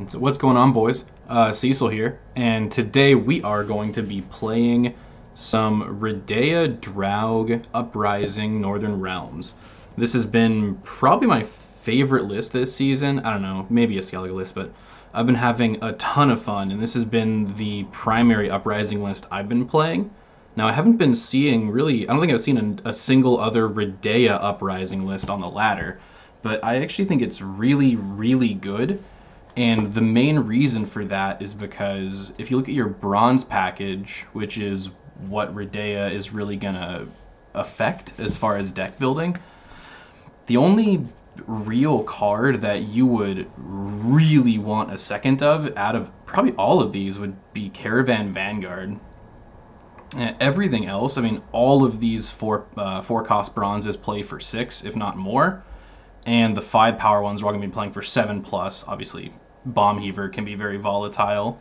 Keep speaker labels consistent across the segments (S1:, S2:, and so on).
S1: So what's going on, boys? Cecil here, and today we are going to be playing some Radeyah Draug Uprising Northern Realms. This has been probably my favorite list this season. I don't know, maybe a Skellige list, but I've been having a ton of fun, and this has been the primary Uprising list I've been playing. Now, I haven't been seeing really, I don't think I've seen a single other Radeyah Uprising list on the ladder, but I actually think it's really, really good. And the main reason for that is because if you look at your bronze package, which is what Radeyah is really going to affect as far as deck building, the only real card that you would really want a second of out of probably all of these would be Caravan Vanguard. And everything else, I mean, all of these four cost bronzes play for 6, if not more. And the 5 power ones are all going to be playing for 7 plus. Obviously, Bomb Heaver can be very volatile.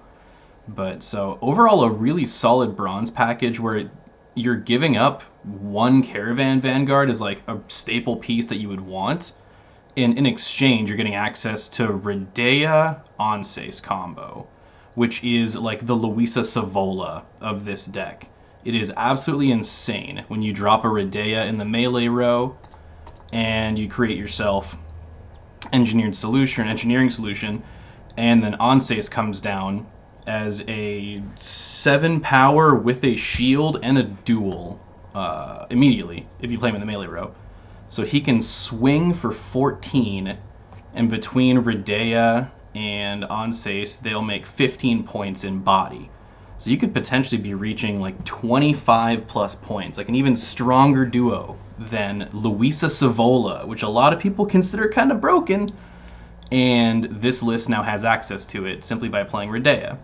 S1: But so overall, a really solid bronze package where you're giving up one Caravan Vanguard is like a staple piece that you would want. And in exchange, you're getting access to Radeyah Onsace combo, which is like the Luisa Savola of this deck. It is absolutely insane when you drop a Radeyah in the melee row and you create yourself engineering solution, and then Onsace comes down as a 7 power with a shield and a duel immediately if you play him in the melee row. So he can swing for 14, and between Radeyah and Onsace, they'll make 15 points in body. So you could potentially be reaching like 25 plus points, like an even stronger duo than Luisa Savola, which a lot of people consider kind of broken. And this list now has access to it simply by playing Radeyah.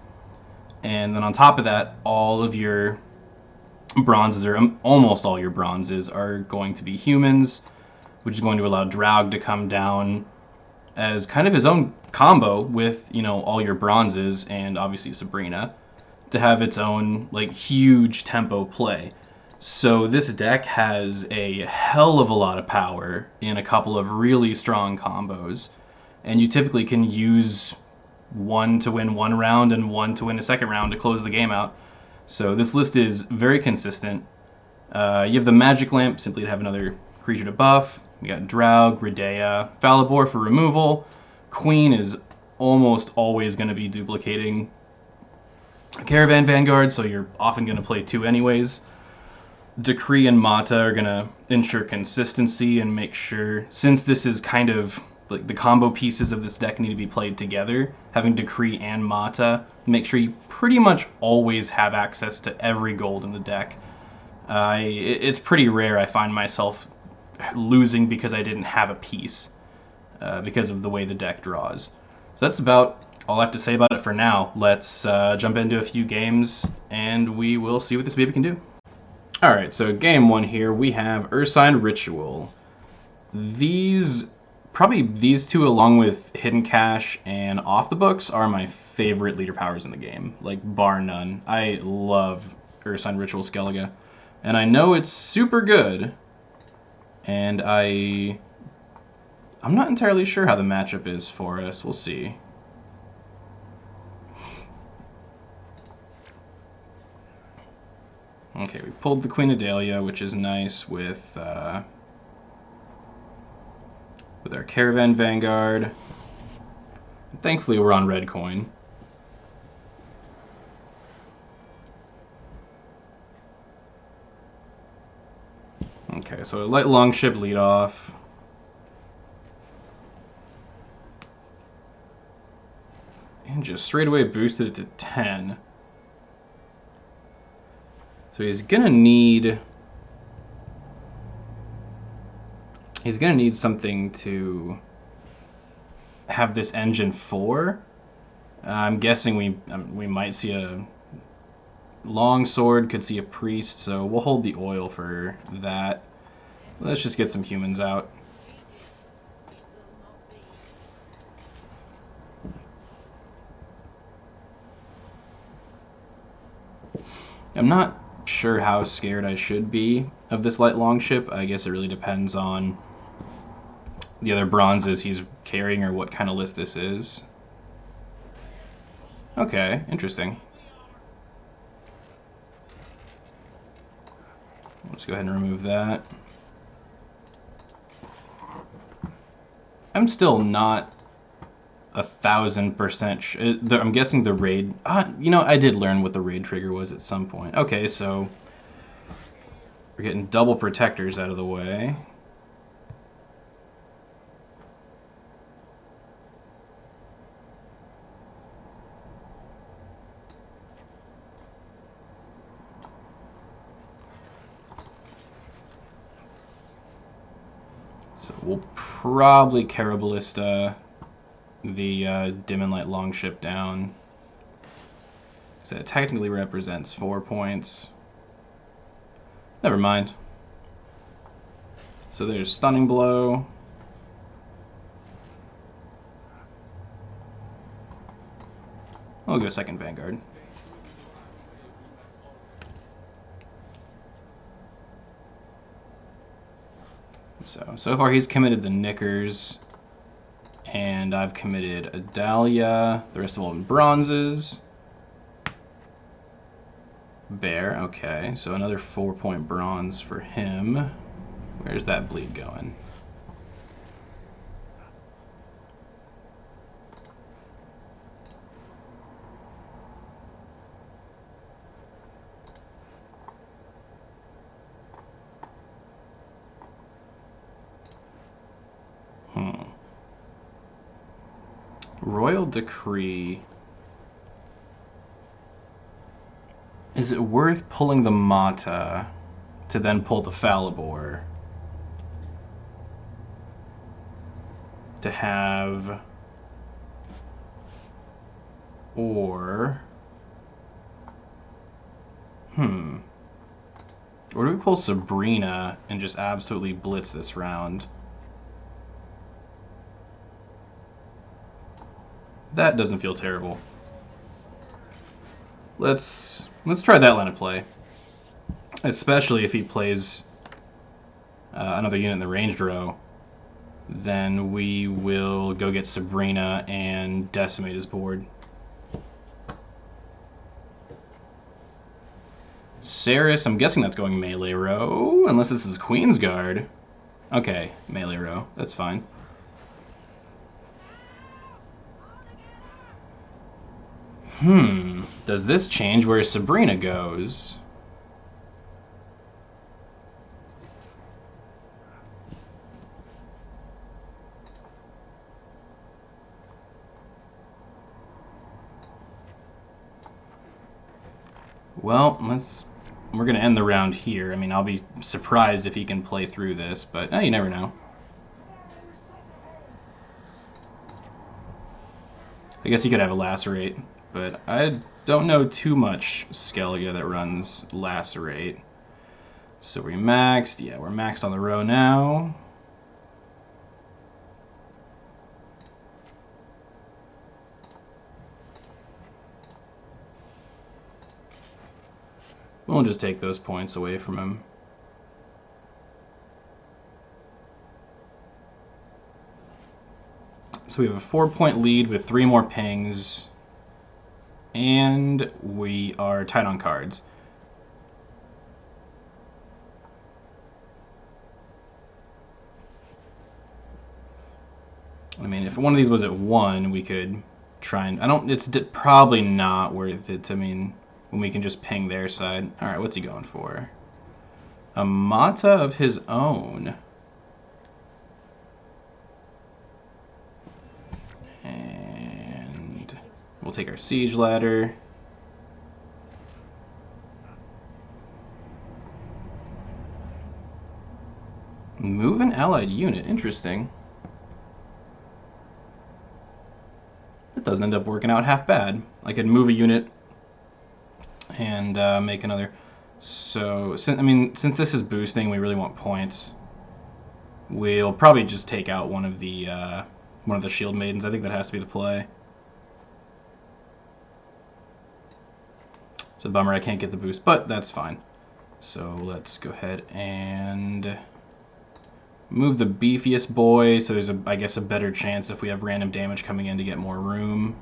S1: And then on top of that, all of your bronzes, or almost all your bronzes, are going to be humans, which is going to allow Draug to come down as kind of his own combo with, you know, all your bronzes and obviously Sabrina, to have its own like huge tempo play. So this deck has a hell of a lot of power in a couple of really strong combos, and you typically can use one to win one round and one to win a second round to close the game out. So this list is very consistent. You have the Magic Lamp simply to have another creature to buff. We got Draug, Radeyah, Falibor for removal. Queen is almost always going to be duplicating Caravan Vanguard, so you're often going to play 2 anyways. Decree and Mata are going to ensure consistency and make sure, since this is kind of like the combo pieces of this deck need to be played together, having Decree and Mata, make sure you pretty much always have access to every gold in the deck. It's pretty rare I find myself losing because I didn't have a piece, because of the way the deck draws. So that's about all I have to say about it for now. Let's jump into a few games, and we will see what this baby can do. Alright, so game 1 here, we have Ursine Ritual. Probably these two, along with Hidden Cache and Off the Books, are my favorite leader powers in the game, like bar none. I love Ursine Ritual Skellige, and I know it's super good, and I'm not entirely sure how the matchup is for us. We'll see. Okay, we pulled the Queen of Dahlia, which is nice with our Caravan Vanguard. Thankfully, we're on red coin. Okay, so a light longship lead off. And just straight away boosted it to 10. So he's gonna need something to have this engine for. I'm guessing we might see a longsword, could see a priest, so we'll hold the oil for that. Let's just get some humans out. I'm not sure how scared I should be of this light longship. I guess it really depends on the other bronzes he's carrying or what kind of list this is. Okay, interesting. Let's go ahead and remove that. I'm still not 1,000% I'm guessing the raid... you know, I did learn what the raid trigger was at some point. Okay, so we're getting double protectors out of the way. So we'll probably Carabalista the dim and light longship down. So it technically represents 4 points. Never mind. So there's stunning blow. I'll go second Vanguard. So far he's committed the Knickers, and I've committed a Dahlia, the rest of them bronzes. Bear, okay, so another 4-point bronze for him. Where's that bleed going? Royal Decree. Is it worth pulling the Mata to then pull the Falibor to have, or or do we pull Sabrina and just absolutely blitz this round? That doesn't feel terrible. Let's try that line of play, especially if he plays another unit in the ranged row. Then we will go get Sabrina and decimate his board. Saris, I'm guessing that's going melee row, unless this is Queen's Guard. Okay, melee row, that's fine. Does this change where Sabrina goes? Well, we're going to end the round here. I mean, I'll be surprised if he can play through this, but you never know. I guess he could have a Lacerate, but I don't know too much Skellige that runs Lacerate. So we maxed. Yeah, we're maxed on the row now. We'll just take those points away from him. So we have a 4-point lead with 3 more pings, and we are tight on cards. I mean, if one of these was at 1, we could try and... it's probably not worth it. I mean, when we can just ping their side. Alright, what's he going for? A Mata of his own. And we'll take our siege ladder. Move an allied unit. Interesting. That doesn't end up working out half bad. I could move a unit and make another. So, since this is boosting, we really want points. We'll probably just take out one of the shield maidens. I think that has to be the play. It's a bummer I can't get the boost, but that's fine. So let's go ahead and move the beefiest boy, so there's, I guess, a better chance if we have random damage coming in to get more room.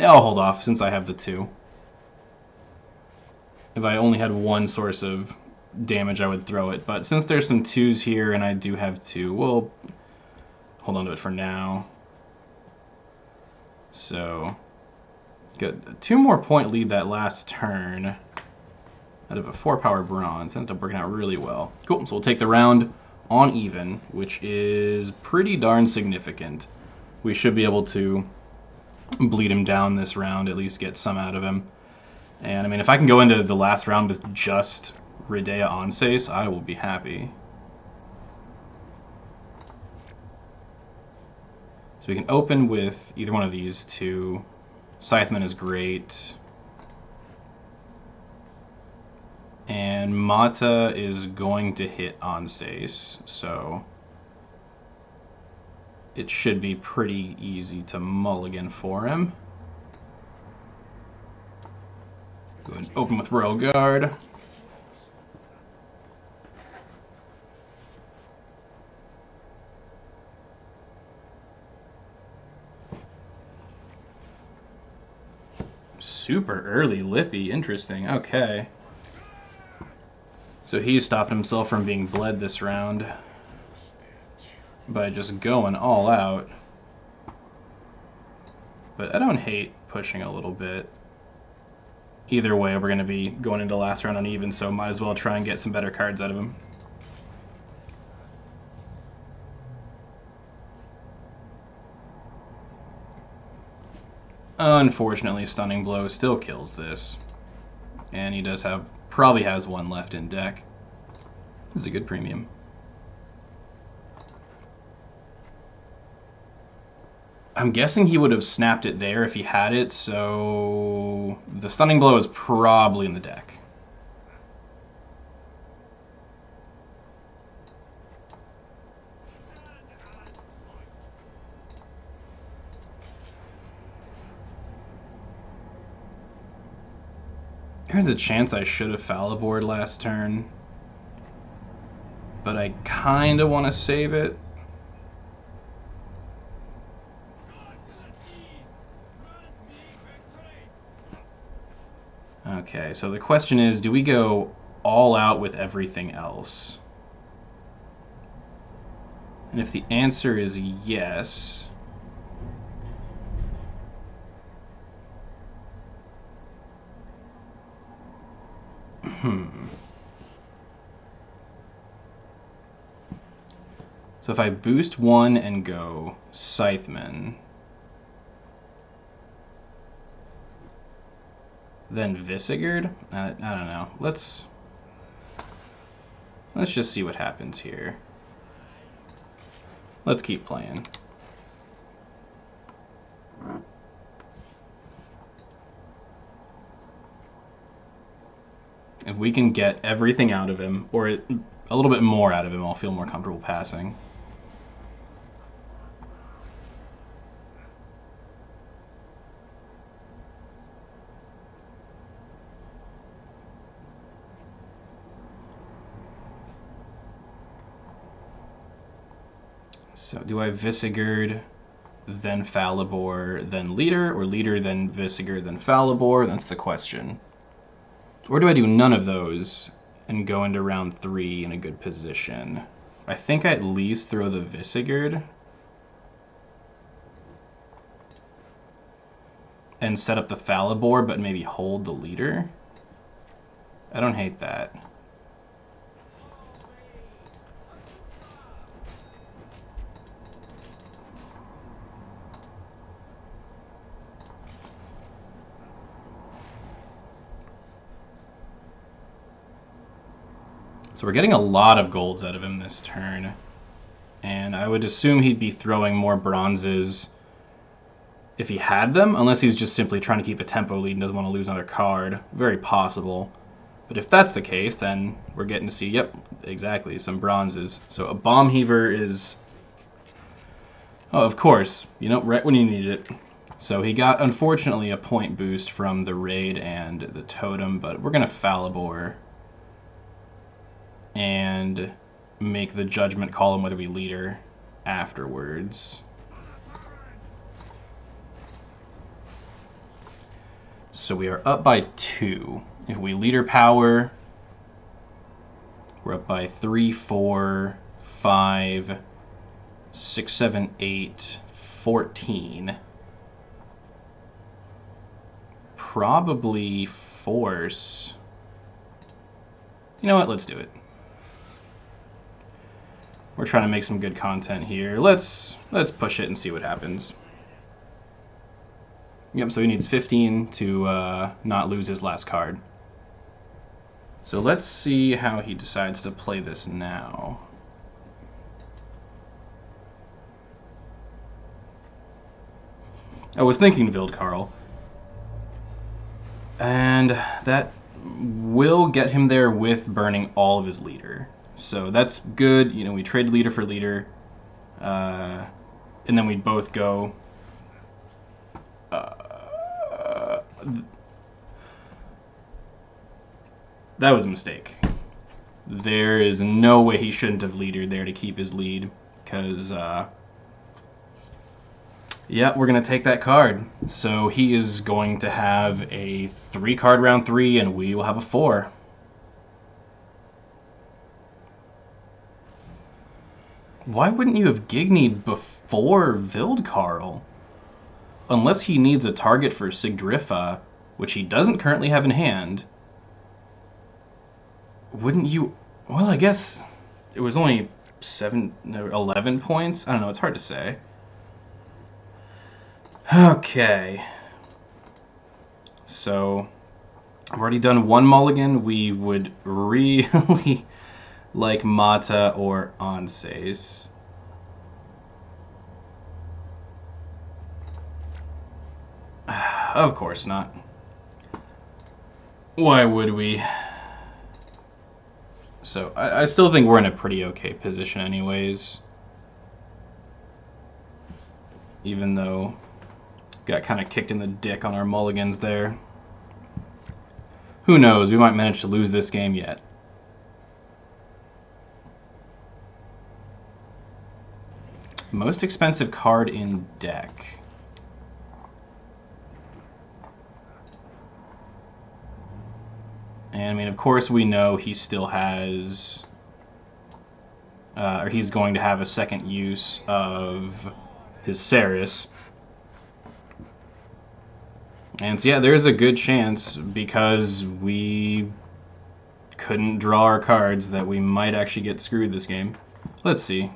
S1: Yeah, I'll hold off since I have the 2. If I only had one source of damage, I would throw it. But since there's some 2s here and I do have 2, we'll hold on to it for now. So, good. A 2 more point lead that last turn out of a 4-power bronze. Ended up working out really well. Cool, so we'll take the round on even, which is pretty darn significant. We should be able to bleed him down this round, at least get some out of him. And I mean, if I can go into the last round with just Radeyah Draug, I will be happy. So we can open with either one of these 2. Scytheman is great. And Mata is going to hit Draug, so it should be pretty easy to mulligan for him. Go ahead and open with Royal Guard. Super early Lippy, interesting, okay. So he's stopped himself from being bled this round by just going all out. But I don't hate pushing a little bit. Either way, we're going to be going into last round uneven, so might as well try and get some better cards out of him. Unfortunately, Stunning Blow still kills this. And he does have, probably has 1 left in deck. This is a good premium. I'm guessing he would have snapped it there if he had it, so the Stunning Blow is probably in the deck. There's a chance I should have Falabored last turn, but I kind of want to save it. Okay, so the question is, do we go all out with everything else? And if the answer is yes, so if I boost 1 and go Scytheman, then Visigurd? I don't know. Let's just see what happens here. Let's keep playing. If we can get everything out of him, or a little bit more out of him, I'll feel more comfortable passing. So do I Visigurd, then Falibor, then Leader, or Leader, then Visigurd, then Falibor? That's the question. Or do I do none of those and go into round 3 in a good position? I think I at least throw the Visigurd and set up the Falibor, but maybe hold the Leader. I don't hate that. So we're getting a lot of golds out of him this turn. And I would assume he'd be throwing more bronzes if he had them, unless he's just simply trying to keep a tempo lead and doesn't want to lose another card. Very possible. But if that's the case, then we're getting to see, yep, exactly, some bronzes. So a Bomb Heaver is... oh, of course, you know, right when you need it. So he got, unfortunately, a point boost from the Raid and the Totem, but we're going to Falibor and make the judgment call on whether we Leader afterwards. So we are up by 2. If we leader power, we're up by 3, 4, 5, 6, 7, 8, 14. Probably force. You know what? Let's do it. We're trying to make some good content here. Let's push it and see what happens. Yep, so he needs 15 to not lose his last card. So let's see how he decides to play this now. I was thinking Vildkarl. And that will get him there with burning all of his leader. So that's good. You know, we trade leader for leader. And then we both go... that was a mistake. There is no way he shouldn't have leadered there to keep his lead. Because, yeah, we're going to take that card. So he is going to have a 3-card round 3, and we will have a 4. Why wouldn't you have Gignied before Vildkarl? Unless he needs a target for Sigdrifa, which he doesn't currently have in hand. Wouldn't you... Well, I guess it was only 11 points? I don't know, it's hard to say. Okay. So, I've already done 1 mulligan. We would really like Mata or Anses. Of course not. Why would we? So, I still think we're in a pretty okay position anyways. Even though got kind of kicked in the dick on our mulligans there. Who knows, we might manage to lose this game yet. Most expensive card in deck. And I mean, of course we know he still has, or he's going to have a second use of his Ceres. And so yeah, there's a good chance, because we couldn't draw our cards, that we might actually get screwed this game. Let's see.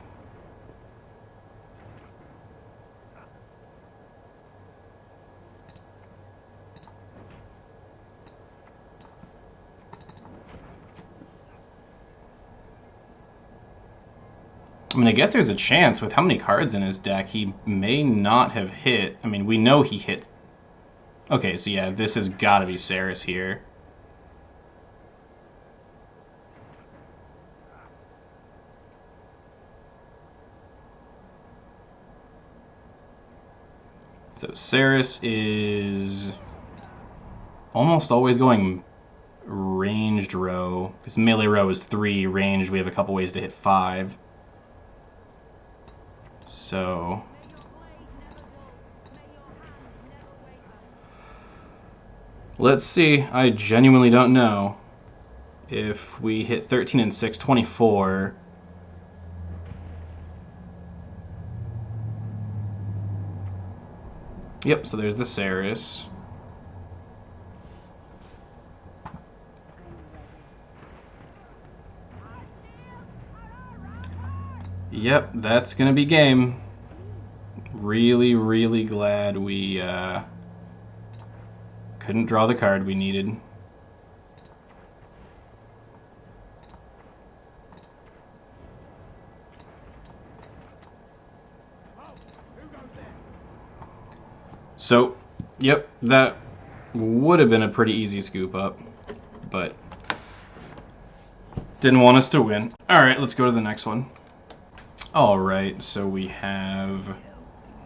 S1: I mean, I guess there's a chance with how many cards in his deck, he may not have hit. I mean, we know he hit. Okay, so yeah, this has got to be Ceres here. So Ceres is almost always going ranged row, because melee row is 3, ranged we have a couple ways to hit 5. So let's see. I genuinely don't know. If we hit 13 and 6, 24. Yep, so there's the Ceres. Yep, that's gonna be game. Really, really glad we couldn't draw the card we needed. So, yep, that would have been a pretty easy scoop up, but didn't want us to win. Alright, let's go to the next one. Alright, so we have...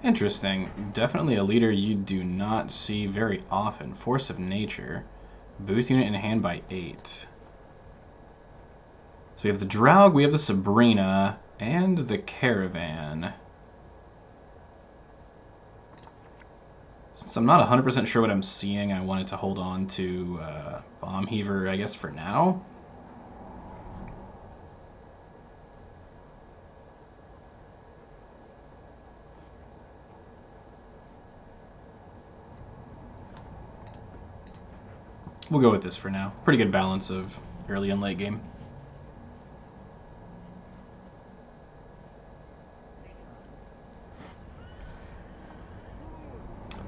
S1: Interesting. Definitely a leader you do not see very often. Force of Nature. Boost unit in hand by 8. So we have the Draug, we have the Sabrina, and the Caravan. Since I'm not 100% sure what I'm seeing, I wanted to hold on to Bomb Heaver, I guess, for now. We'll go with this for now. Pretty good balance of early and late game.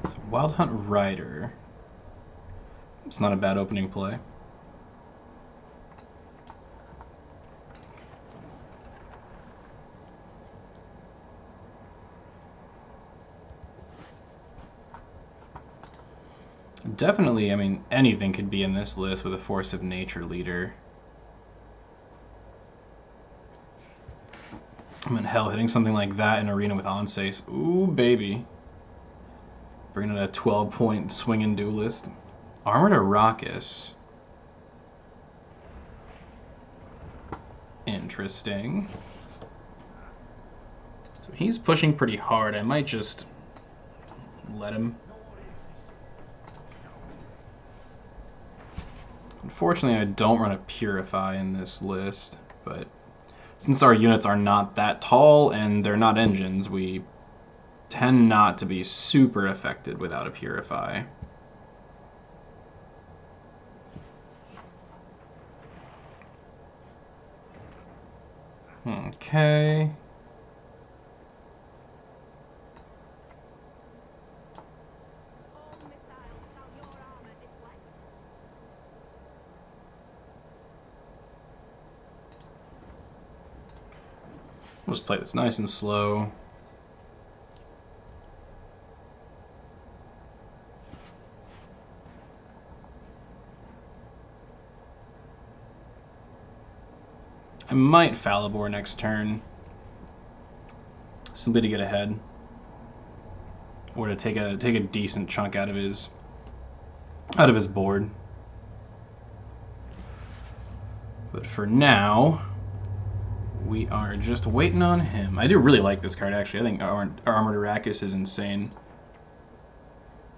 S1: So Wild Hunt Rider. It's not a bad opening play. Definitely, I mean, anything could be in this list with a Force of Nature leader. I mean, hell, hitting something like that in Arena with Onsace. Ooh, baby. Bringing in a 12-point swinging duelist. Armored Arrakis. Interesting. So he's pushing pretty hard. I might just let him. Unfortunately, I don't run a Purify in this list, but since our units are not that tall and they're not engines, we tend not to be super affected without a Purify. Okay. Let's play this nice and slow. I might Falibor next turn, simply to get ahead, or to take a decent chunk out of his board. But for now, we are just waiting on him. I do really like this card, actually. I think our Armored Arrakis is insane.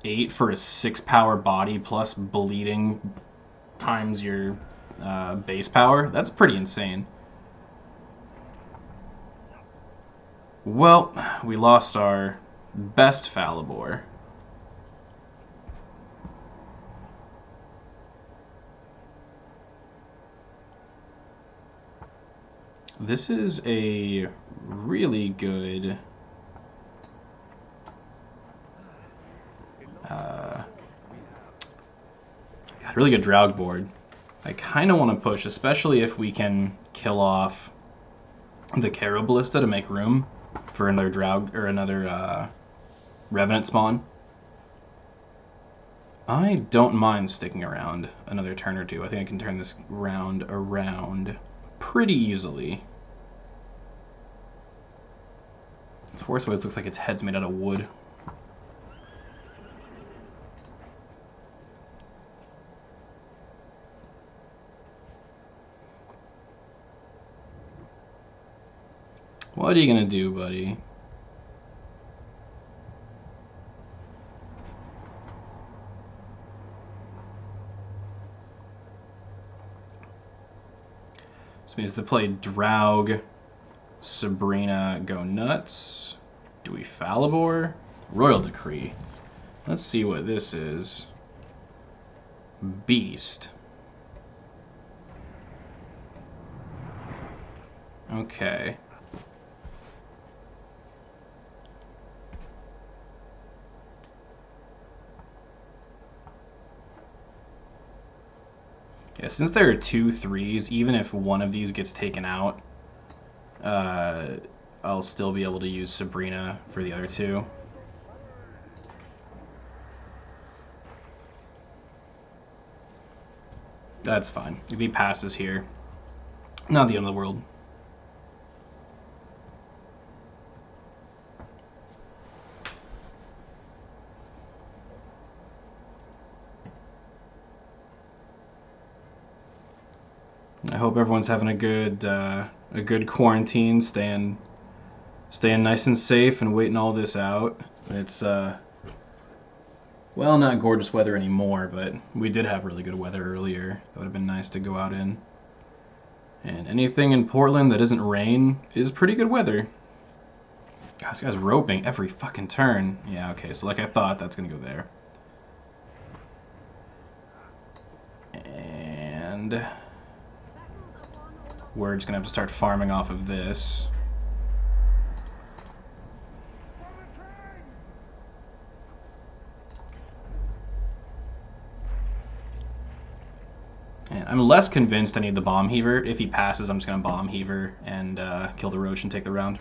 S1: 8 for a 6 power body plus bleeding times your base power. That's pretty insane. Well, we lost our best Falibor. This is a really good really good Draug board. I kind of want to push, especially if we can kill off the Caro Ballista to make room for another Draug or another Revenant spawn. I don't mind sticking around another turn or two. I think I can turn this round around pretty easily. Its Force always looks like its head's made out of wood. What are you gonna do, buddy? So means to play Draug, Sabrina, go nuts. Do we Falibor? Royal Decree. Let's see what this is. Beast. Okay. Yeah, since there are 2 3s, even if one of these gets taken out, I'll still be able to use Sabrina for the other 2. That's fine. If he passes here, not the end of the world. I hope everyone's having a good quarantine, staying nice and safe and waiting all this out. It's Well, not gorgeous weather anymore, but we did have really good weather earlier. That would have been nice to go out in. And anything in Portland that isn't rain is pretty good weather. God, this guy's roping every fucking turn. Yeah, okay, so like I thought, that's going to go there. And we're just going to have to start farming off of this. And I'm less convinced I need the bomb heaver. If he passes, I'm just going to bomb heaver and kill the roach and take the round.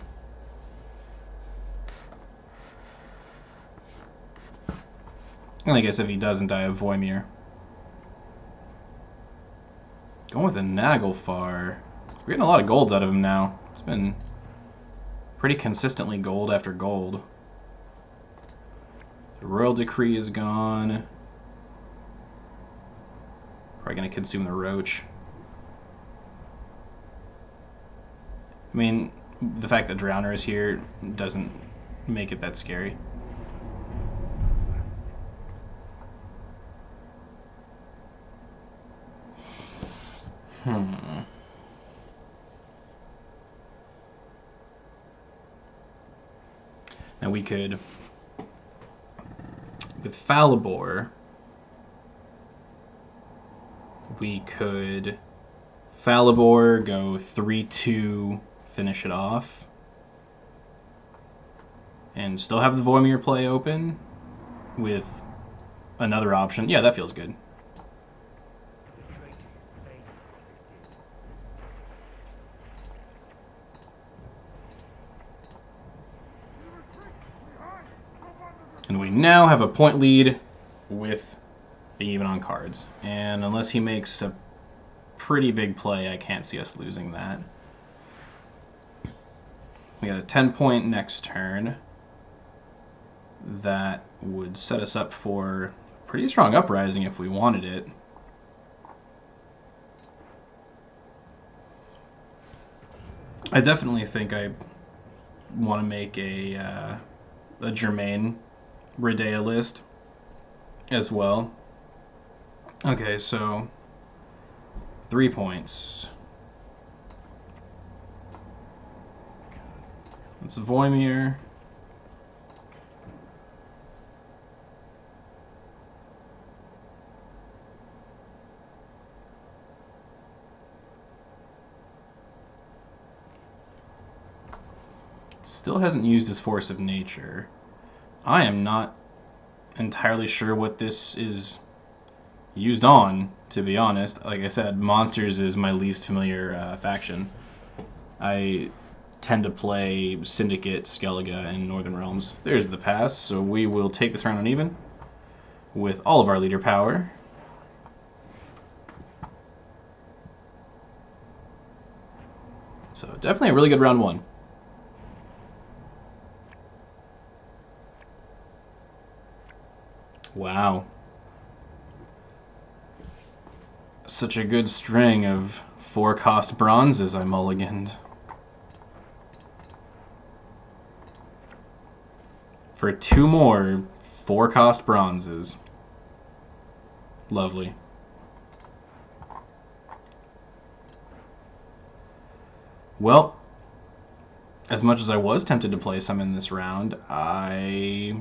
S1: And I guess if he doesn't, I have Voymir. Going with a Naglfar. We're getting a lot of golds out of him now. It's been pretty consistently gold after gold. The Royal Decree is gone. Probably going to consume the roach. I mean, the fact that Drowner is here doesn't make it that scary. Now we could, with Falibor, we could Falibor, go 3-2, finish it off. And still have the Voymir play open with another option. Yeah, that feels good. And we now have a point lead with even on cards. And unless he makes a pretty big play, I can't see us losing that. We got a 10-point next turn. That would set us up for pretty strong uprising if we wanted it. I definitely think I want to make a Germain Radeyah list as well. Okay, so 3 points. It's Voymir. Still hasn't used his Force of Nature. I am not entirely sure what this is used on, to be honest. Like I said, monsters is my least familiar faction. I tend to play Syndicate, Skellige, and Northern Realms. There's the pass, so we will take this round uneven with all of our leader power. So definitely a really good round one. Wow. Such a good string of 4-cost bronzes I mulliganed. For 2 more 4-cost bronzes. Lovely. Well, as much as I was tempted to play some in this round, I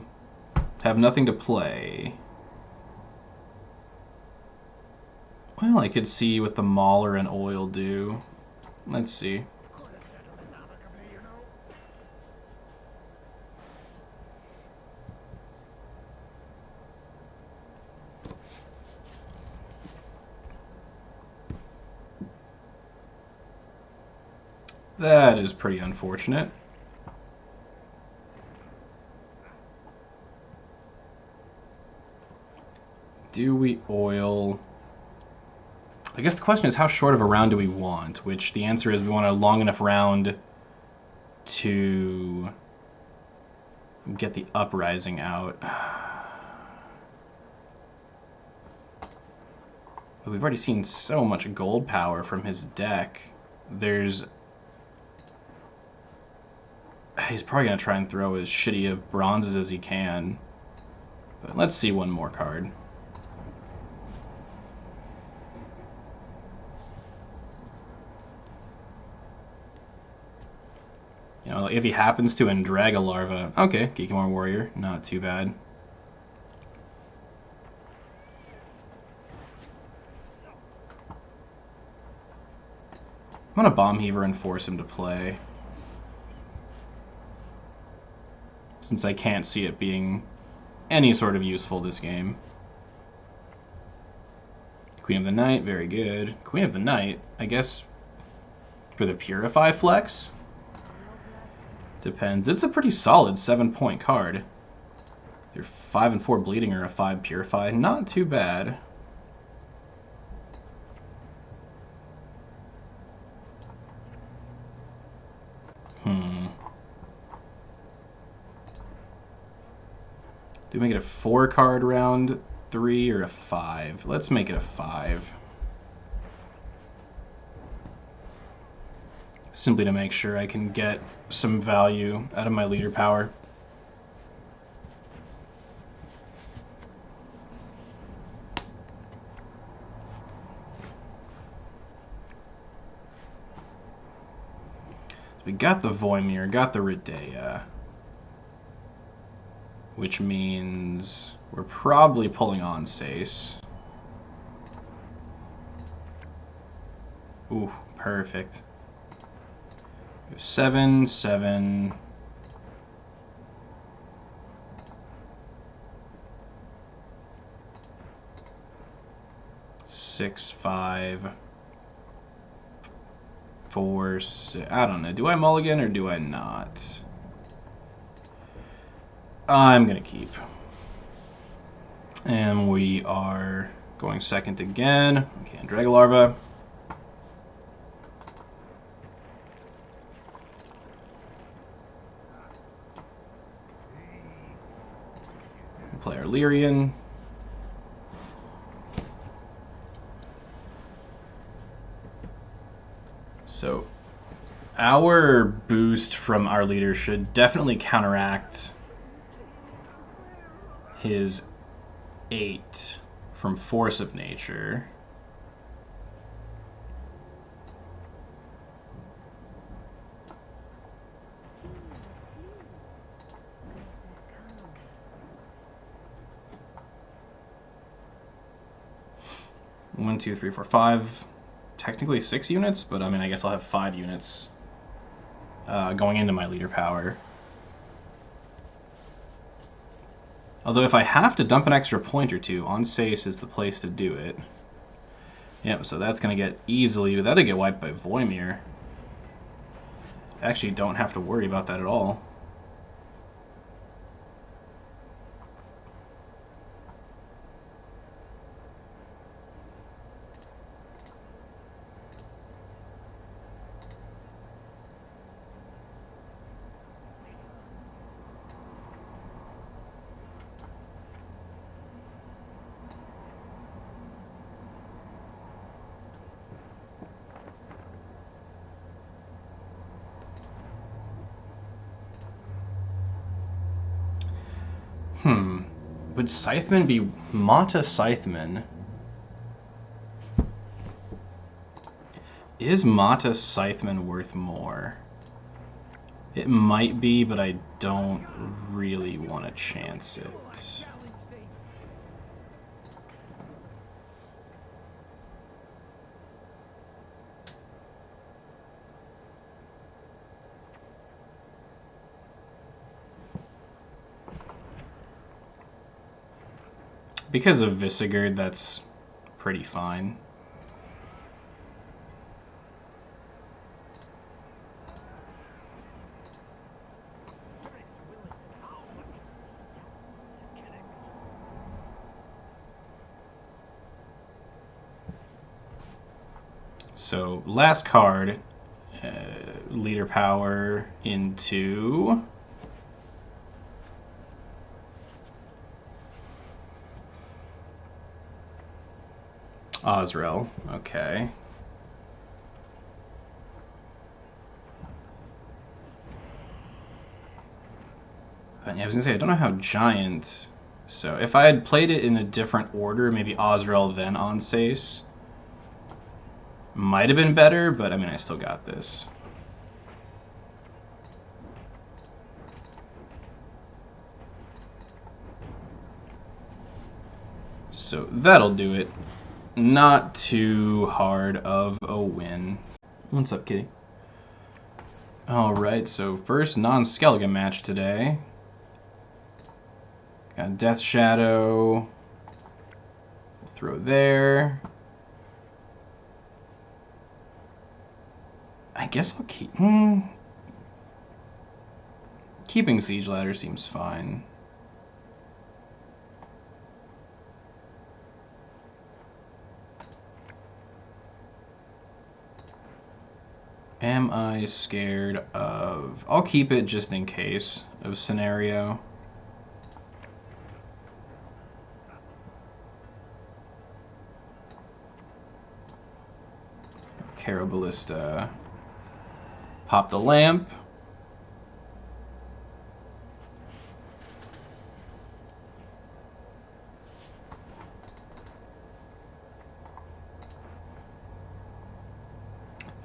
S1: have nothing to play. Well, I could see what the Mauler and Oil do. Let's see. That is pretty unfortunate. Do we oil? I guess the question is, how short of a round do we want? Which the answer is we want a long enough round to get the uprising out. But we've already seen so much gold power from his deck. He's probably going to try and throw as shitty of bronzes as he can. But let's see one more card. You know, if he happens to drag a larva, okay, Geekamore Warrior, not too bad. I'm gonna Bomb Heaver and force him to play, since I can't see it being any sort of useful this game. Queen of the Night, very good. Queen of the Night, I guess, for the Purify flex? Depends. It's a pretty solid 7-point card. They're 5 and 4 bleeding or a 5 Purify. Not too bad. Do we make it a 4-card round 3 or a 5? Let's make it a 5. Simply to make sure I can get some value out of my leader power. So we got the Voymir, got the Radeyah, which means we're probably pulling on Sace. Ooh, perfect. 7, 7. 6, 5. 4, 6. I don't know. Do I mulligan or do I not? I'm going to keep. And we are going second again. Okay, Dragolarva. Play our Lyrian. So our boost from our leader should definitely counteract his 8 from Force of Nature. One, 2, 3, 4, 5. Technically 6 units, but I mean, I guess I'll have 5 units going into my leader power. Although if I have to dump an extra point or two, on Sace is the place to do it. Yep, so that's going to get easily, that'll get wiped by Voymir. I actually don't have to worry about that at all. Would Scytheman be Mata Scytheman? Is Mata Scytheman worth more? It might be, but I don't really want to chance it. Because of Visigurd, that's pretty fine. So, last card, leader power into Osrel, okay. But yeah, I was gonna say, I don't know how giant So if I had played it in a different order, maybe Osrel then Onsace, might have been better, but I mean, I still got this. So that'll do it. Not too hard of a win. What's up, kitty? Alright, so first non-Skellige match today. Got Death Shadow. We'll throw there. I guess I'll keep... Keeping Siege Ladder seems fine. Am I scared of... I'll keep it just in case of scenario. Caraballista. Pop the lamp.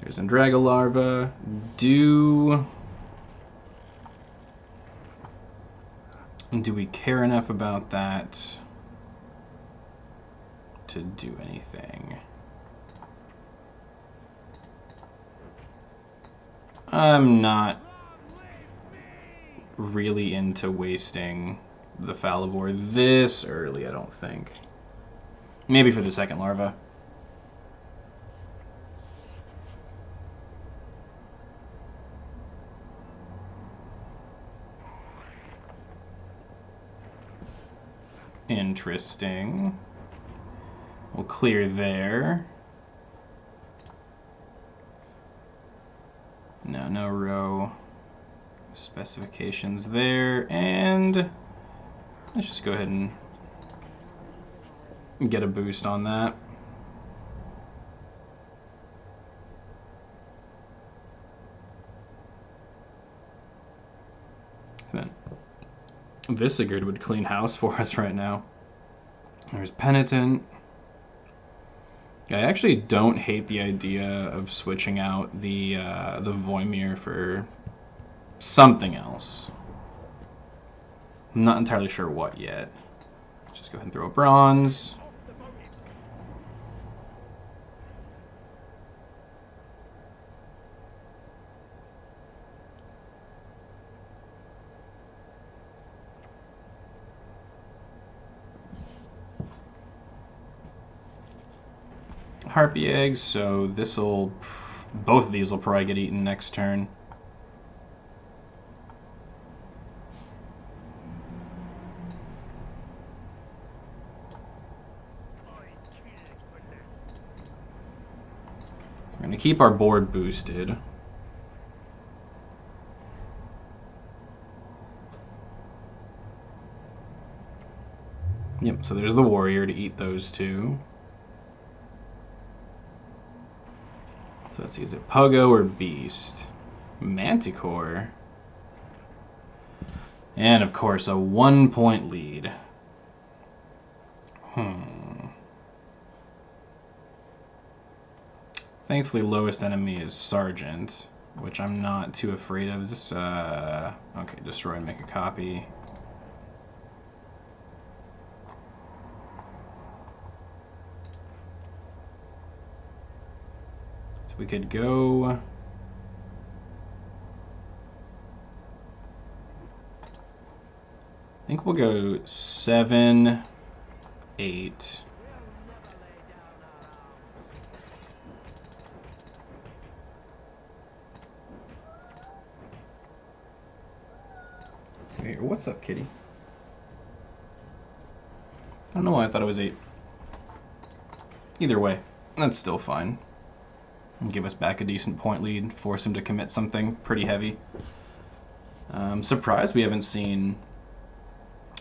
S1: There's Andraga larva. Do we care enough about that to do anything? I'm not really into wasting the Falivore this early, I don't think. Maybe for the second larva. Interesting. We'll clear there. No row specifications there, and let's just go ahead and get a boost on that. Then Visigurd would clean house for us right now. There's Penitent. I actually don't hate the idea of switching out the Voymir for something else. I'm not entirely sure what yet. Let's just go ahead and throw a bronze. Harpy eggs, so both of these will probably get eaten next turn. We're going to keep our board boosted. Yep, so there's the warrior to eat those two. So let's see, is it Pogo or Beast? Manticore. And of course, a 1-point lead. Thankfully, lowest enemy is Sergeant, which I'm not too afraid of. Is this, okay, destroy and make a copy. We could go... I think we'll go 7, 8. Let's see here. What's up, kitty? I don't know why I thought it was 8. Either way, that's still fine. Give us back a decent point lead, force him to commit something pretty heavy. I'm surprised we haven't seen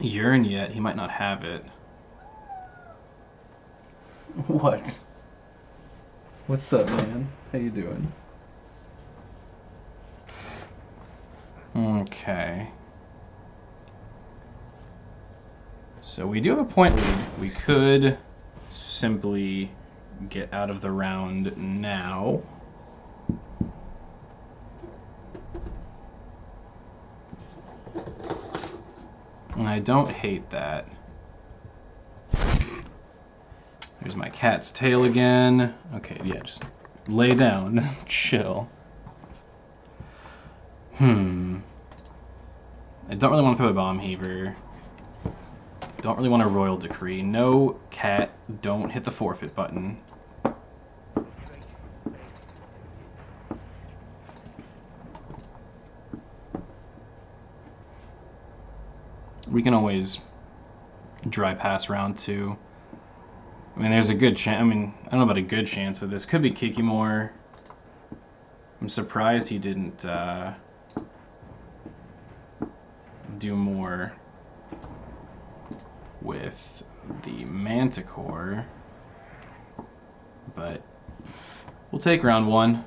S1: Urine yet. He might not have it. What? What's up, man? How you doing? Okay. So we do have a point lead. We could simply get out of the round now. And I don't hate that. There's my cat's tail again. Okay, yeah, just lay down. Chill. I don't really want to throw the bomb heaver. Don't really want a royal decree. No, cat, don't hit the forfeit button. We can always dry pass round 2. I mean, there's a good chance. I mean, I don't know about a good chance, but this could be Kikimor. I'm surprised he didn't do more with the Manticore, but we'll take round 1.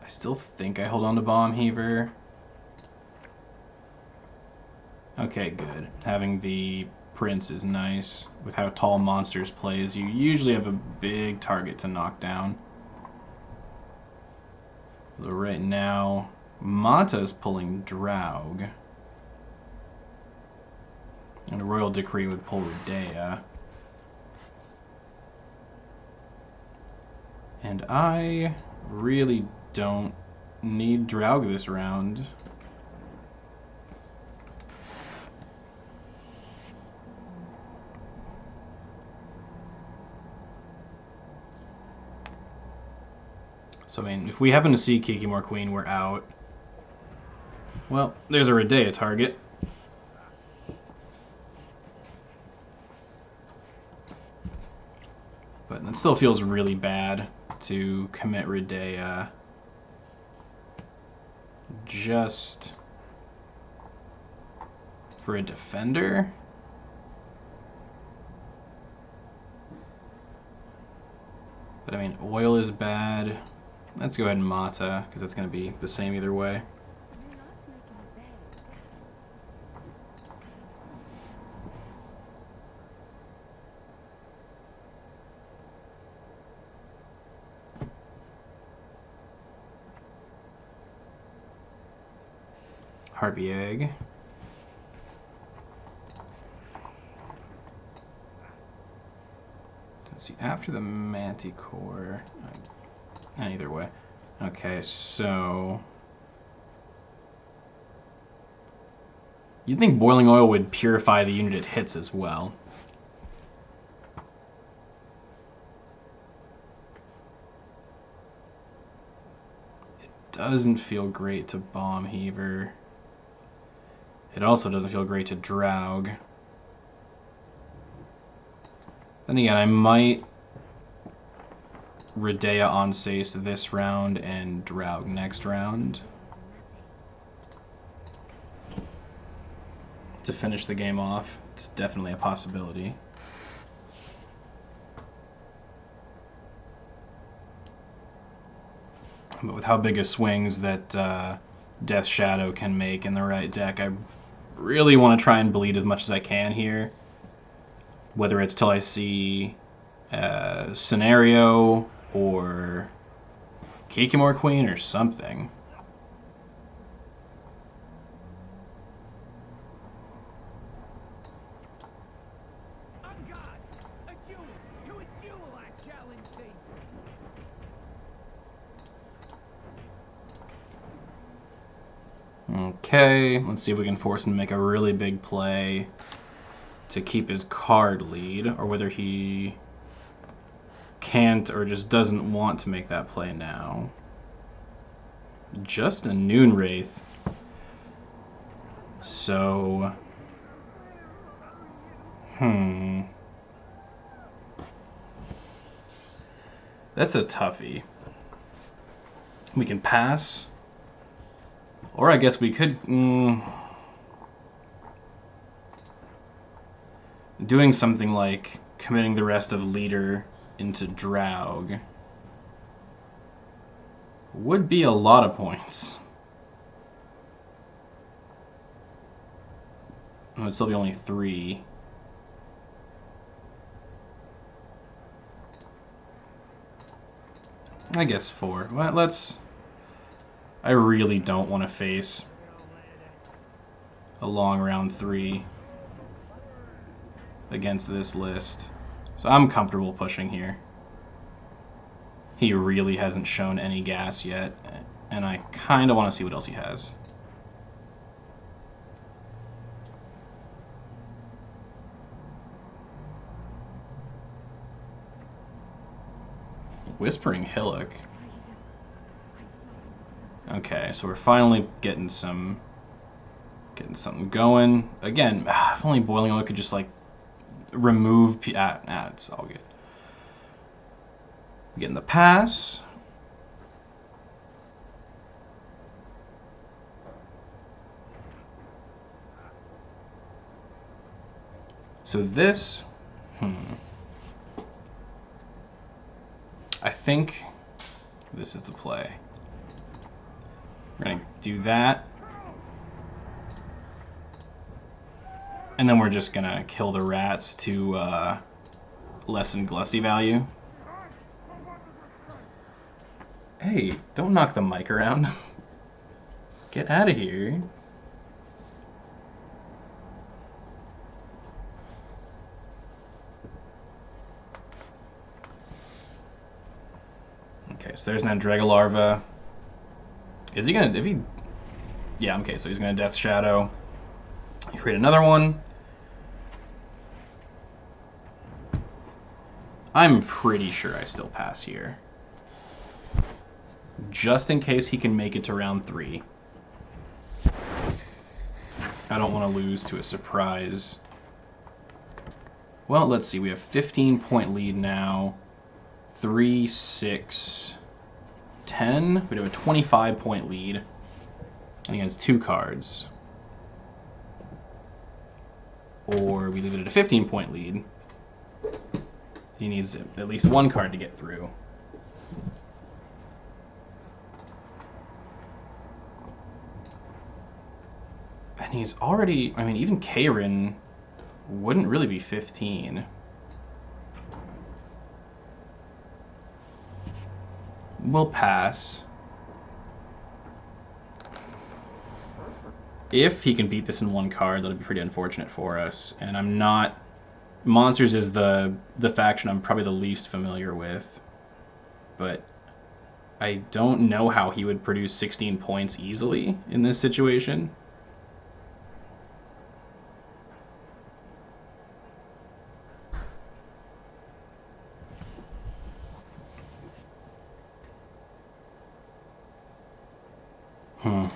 S1: I still think I hold on to Bomb Heaver. Okay, good. Having the Prince is nice. With how tall monsters plays, you usually have a big target to knock down. Although right now, Mata's pulling Draug. And a Royal Decree would pull Radeyah. And I really don't need Draug this round. So, I mean, if we happen to see Kikimor Queen, we're out. Well, there's a Radeyah target. But it still feels really bad to commit Radeyah just for a defender. But, I mean, oil is bad. Let's go ahead and Mata, because that's going to be the same either way. Harpy Egg. Let's see, after the Manticore... either way. Okay, so... you'd think boiling oil would purify the unit it hits as well. It doesn't feel great to Bomb Heaver. It also doesn't feel great to Draug. Then again, I might Radeyah on Sace this round and Draug next round to finish the game off. It's definitely a possibility. But with how big of swings that Death Shadow can make in the right deck, I really want to try and bleed as much as I can here. Whether it's till I see Scenario or Kikimor Queen or something. Okay, let's see if we can force him to make a really big play to keep his card lead, or whether he can't or just doesn't want to make that play now. Just a Noon Wraith. So... that's a toughie. We can pass. Or I guess we could... doing something like committing the rest of Leader into Draug Would be a lot of points. It would still be only 3. I guess 4. Well, let's... I really don't want to face a long round 3 against this list. So I'm comfortable pushing here. He really hasn't shown any gas yet, and I kind of want to see what else he has. Whispering Hillock. Okay, so we're finally getting something going. Again, if only Boiling Oil could just like remove it's all good. Getting the pass. So this, I think this is the play. We're gonna do that. And then we're just gonna kill the rats to lessen Glusty value. Hey, don't knock the mic around. Get out of here. Okay, so there's an Andrega larva. Is he gonna, if he, yeah, okay, so he's gonna Death Shadow. Create another one. I'm pretty sure I still pass here. Just in case he can make it to round 3. I don't want to lose to a surprise. Well, let's see. We have 15-point lead now. 3, 6, 10. We have a 25-point lead. And he has 2 cards. Or we leave it at a 15-point lead. He needs at least 1 card to get through. And he's already, I mean, even Karen wouldn't really be 15. We'll pass. If he can beat this in 1 card, that'll be pretty unfortunate for us. And I'm not... Monsters is the faction I'm probably the least familiar with. But I don't know how he would produce 16 points easily in this situation.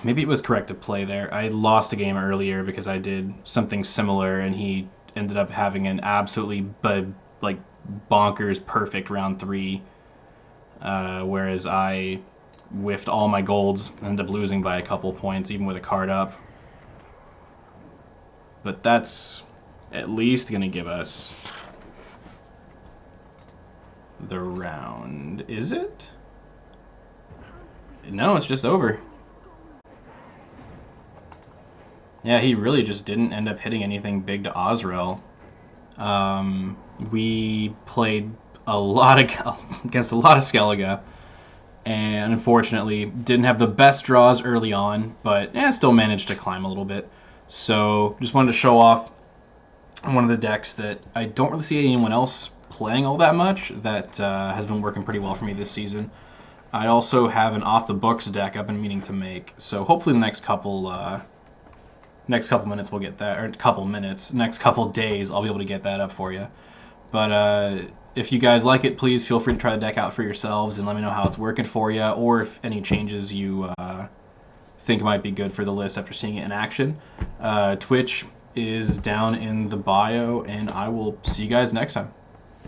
S1: Maybe it was correct to play there. I lost a game earlier because I did something similar, and he ended up having an absolutely like bonkers perfect round 3, whereas I whiffed all my golds and ended up losing by a couple points, even with a card up. But that's at least going to give us the round. Is it? No, it's just over. Yeah, he really just didn't end up hitting anything big to Osrel. We played a lot against a lot of Skellige, and unfortunately didn't have the best draws early on, but still managed to climb a little bit. So just wanted to show off one of the decks that I don't really see anyone else playing all that much that has been working pretty well for me this season. I also have an off-the-books deck I've been meaning to make, so hopefully the next couple minutes we'll get that, or next couple days I'll be able to get that up for you. But if you guys like it, please feel free to try the deck out for yourselves and let me know how it's working for you, or if any changes you think might be good for the list after seeing it in action. Twitch is down in the bio, and I will see you guys next time.